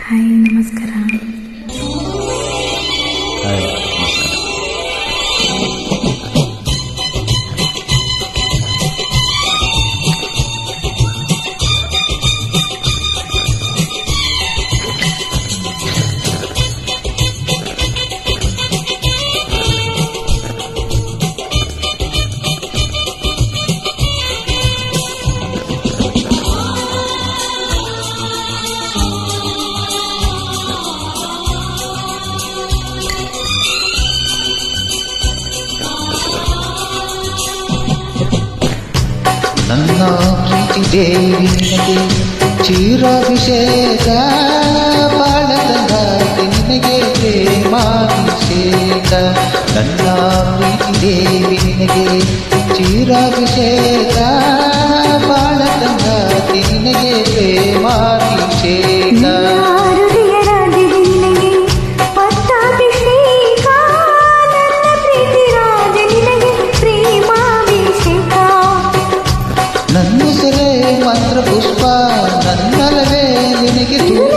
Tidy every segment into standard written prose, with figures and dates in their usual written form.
Hi ನಮಸ್ಕಾರ. Hi ನಮಸ್ಕಾರ. ನನ್ನ ಪ್ರೀತಿ ದೇವಿ ನಿನಗೆ ಚಿರಾಭಿಷೇಕ, ಬಾಳಗಂಗಾಧಿ ನಿನಗೆ ಪ್ರೇಮಾಭಿಷೇಕ. ನನ್ನ ಪ್ರೀತಿ ದೇವಿ ನಿನಗೆ ಚಿರಾಭಿಷೇಕ, ಬಾಳಗಂಗಾಧಿ ನಿನಗೆ ಪ್ರೇಮಾಭಿಷೇಕ. ಮಂತ್ರ ಪುಷ್ಪ ನನ್ನಲವೇ ನಿನಗೆ ಧೂಪ,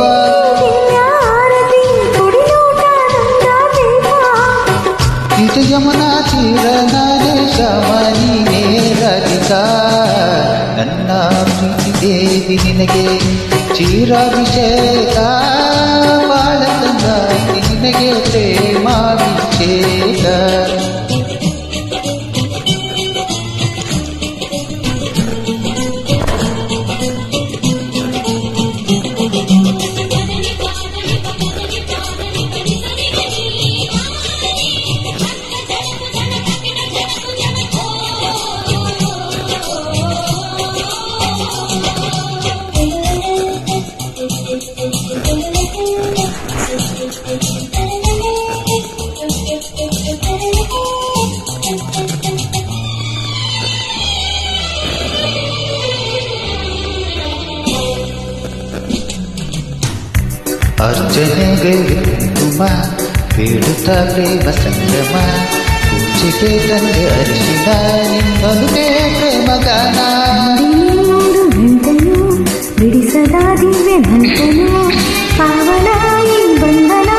ಇದು ಯಮುನಾ ತೀರ ನಾನೇ ಶಮನಿನೇ ರಾಧಿಕಾ. ನನ್ನ ಪ್ರೀತಿ ದೇವಿ ನಿನಗೆ ಚಿರಾಭಿಷೇಕ, ಬಾಳಗಂಗಾಧಿ ನಿನಗೆ ಪ್ರೇಮಾಭಿಷೇಕ. ಅರ್ಚನೆಗೆ ಕುಂಕುಮ ಬೇಡುತ್ತಾ ಪ್ರೇಮ ಸಂಗಮ, ಪೂಜೆಗೆ ತಂದೆ ಅರಿಶಿನ ನಿನ್ನೊಂದೇ ಪ್ರೇಮ ಗಾನ. ಬಿಡಿಸದ ದಿವ್ಯ ನಂತನು ಪಾವನ ಈ ಬಂಧನ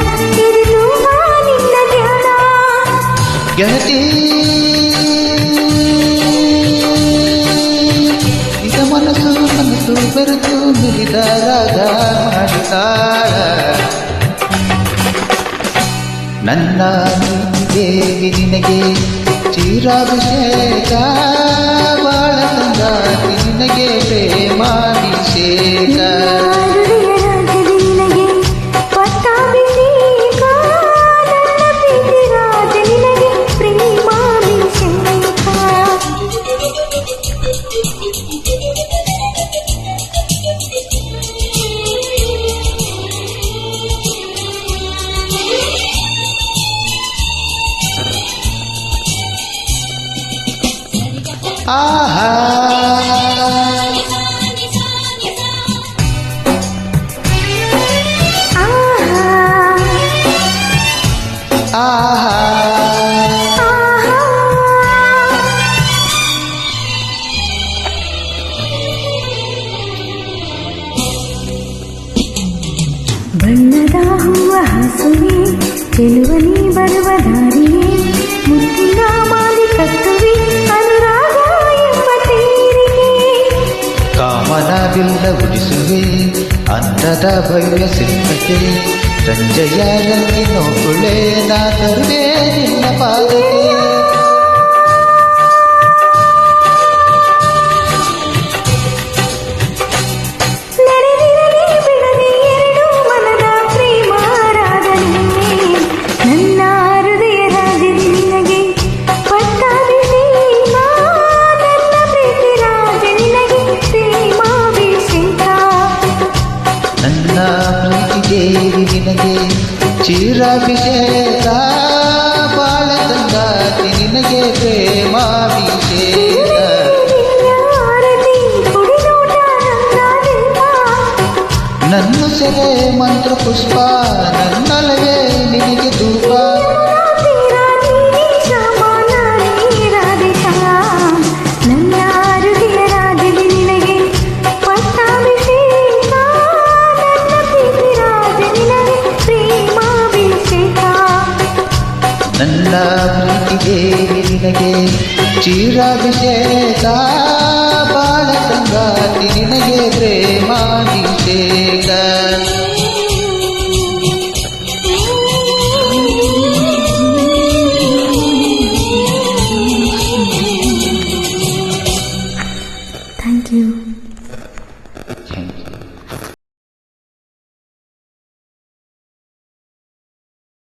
ಇರಿದು ನಿನ್ನ ಧ್ಯಾನ. ಗೆಳತಿ ಇದ ಮನಸ್ಸು ಮನಸ್ಸು ಬೆರೆತು ಮಿಲಿದ ರಾಗ ಮಾಡಿದಾಳ. ನನ್ನ ದೇವಿ ನಿನಗೆ ಚಿರಾಭಿಷೇಕ, ಬಾಳಗಂಗಾಧಿ ನಿನಗೆ ಪ್ರೇಮಾಭಿಷೇಕ. ಆಹಾ ಆಹಾ ಬಣ್ಣದ ಹೂವ ಹಾಸುವೆ ಚೆಲುವನಿ ಬರುವ ದಾರಿಯೇ, ಮುತ್ತಿನ ಮಾಲಿ ಕಟ್ಟುವೆ ಅನುರಾಗ ಎಂಬ ತೇರಿಗೆ. ಕಾಮನವಿಲ್ಲ ಉಡಿಸುವೆ ಅಂದದ ಭವ್ಯ ಶಿಲ್ಪಕ್ಕೆ, ಸಂಜೆಯ ರಂಗಿನೋಕುಳೆ ನಾ ತರುವೆ ನಿನ್ನ ಪಾದಕ್ಕೆ. ದೇವಿ ನಿನಗೆ ಚಿರಾಭಿಷೇಕ, ಬಾಳಗಂಗಾಧಿ ನಿನಗೆ ಪ್ರೇಮಾಭಿಷೇಕ. ನನ್ನ ಸೆರೆ ಮಂತ್ರ ಪುಷ್ಪ ನನ್ನಲವೇ ನಿನಗೆ ಧೂಪ. ನನ್ನ ಪ್ರೀತಿ ದೇವಿ ನಿನಗೆ ಚಿರಾಭಿಷೇಕ ಬಾಳ ಸಂಗಾತಿ ನಿನಗೆ ಪ್ರೇಮಾಭಿಷೇಕ Thank you.